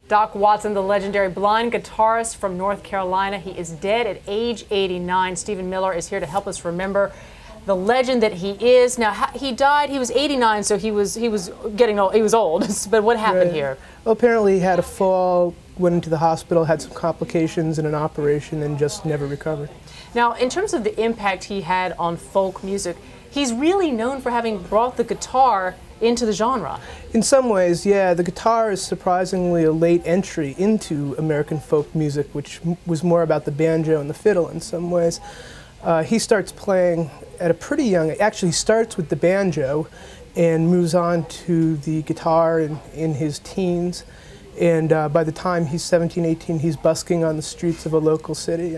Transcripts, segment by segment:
Doc Watson, the legendary blind guitarist from North Carolina. He is dead at age 89. Stephen Miller is here to help us remember the legend that he is. Now, he died, he was 89, so he was getting old, he was old. But what happened here? Well, apparently he had a fall, went into the hospital, had some complications and an operation, and just never recovered. Now, in terms of the impact he had on folk music, he's really known for having brought the guitar into the genre. In some ways, yeah, the guitar is surprisingly a late entry into American folk music, which was more about the banjo and the fiddle in some ways. He starts playing at a pretty young age. Actually, he starts with the banjo and moves on to the guitar in his teens. And by the time he's 17, 18, he's busking on the streets of a local city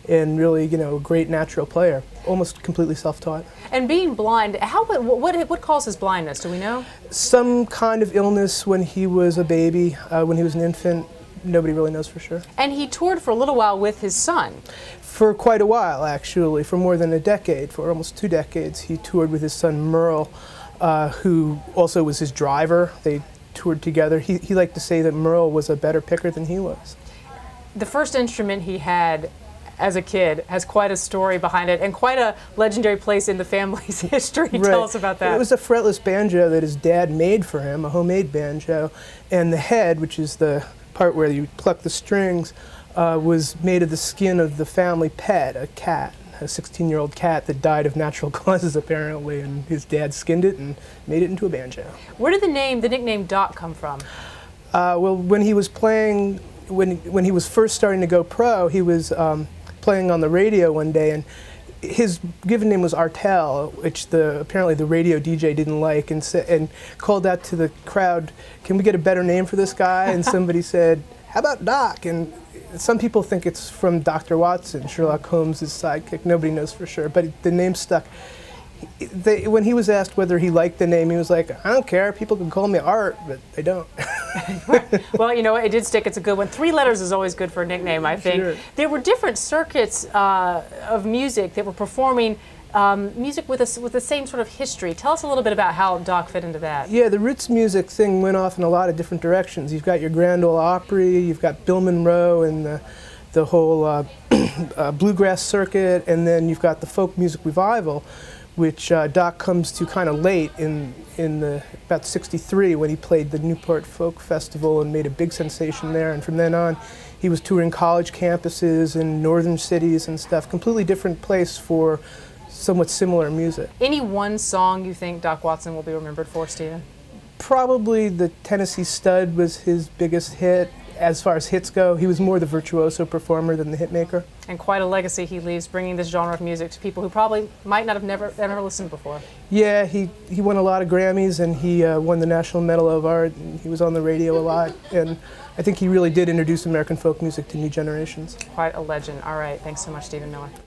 and really, you know, a great natural player, almost completely self-taught. And being blind, what causes blindness, do we know? Some kind of illness when he was a baby, when he was an infant. Nobody really knows for sure. And he toured for a little while with his son. For quite a while, actually, for more than a decade, for almost 2 decades, he toured with his son Merle, who also was his driver. They toured together. He liked to say that Merle was a better picker than he was. The first instrument he had as a kid has quite a story behind it and quite a legendary place in the family's history. Right. Tell us about that. It was a fretless banjo that his dad made for him, a homemade banjo, and the head, which is the part where you pluck the strings, was made of the skin of the family pet, a cat, a 16-year-old cat that died of natural causes apparently, and his dad skinned it and made it into a banjo. Where did the nickname Doc come from? Well, when he was playing, when he was first starting to go pro, he was playing on the radio one day, and his given name was Artel, which apparently the radio DJ didn't like, and called out to the crowd, "Can we get a better name for this guy?" And somebody said, "How about Doc?" And some people think it's from Dr. Watson, Sherlock Holmes' sidekick. Nobody knows for sure, but the name stuck. When he was asked whether he liked the name, he was like, "I don't care. People can call me Art, but they don't." Well, you know what? It did stick. It's a good one. 3 letters is always good for a nickname, I think. Sure. There were different circuits of music that were performing music with the same sort of history. Tell us a little bit about how Doc fit into that. Yeah, the roots music thing went off in a lot of different directions. You've got your Grand Ole Opry, you've got Bill Monroe and the whole bluegrass circuit, and then you've got the folk music revival, which Doc comes to kind of late in about '63 when he played the Newport Folk Festival and made a big sensation there. And from then on, he was touring college campuses in northern cities and stuff. Completely different place for somewhat similar music. Any one song you think Doc Watson will be remembered for, Stephen? Probably the Tennessee Stud was his biggest hit. As far as hits go, he was more the virtuoso performer than the hit maker. And quite a legacy he leaves, bringing this genre of music to people who probably might not have never listened before. Yeah, he won a lot of Grammys, and he won the National Medal of Art, and he was on the radio a lot, and I think he really did introduce American folk music to new generations. Quite a legend. All right, thanks so much, Stephen Miller.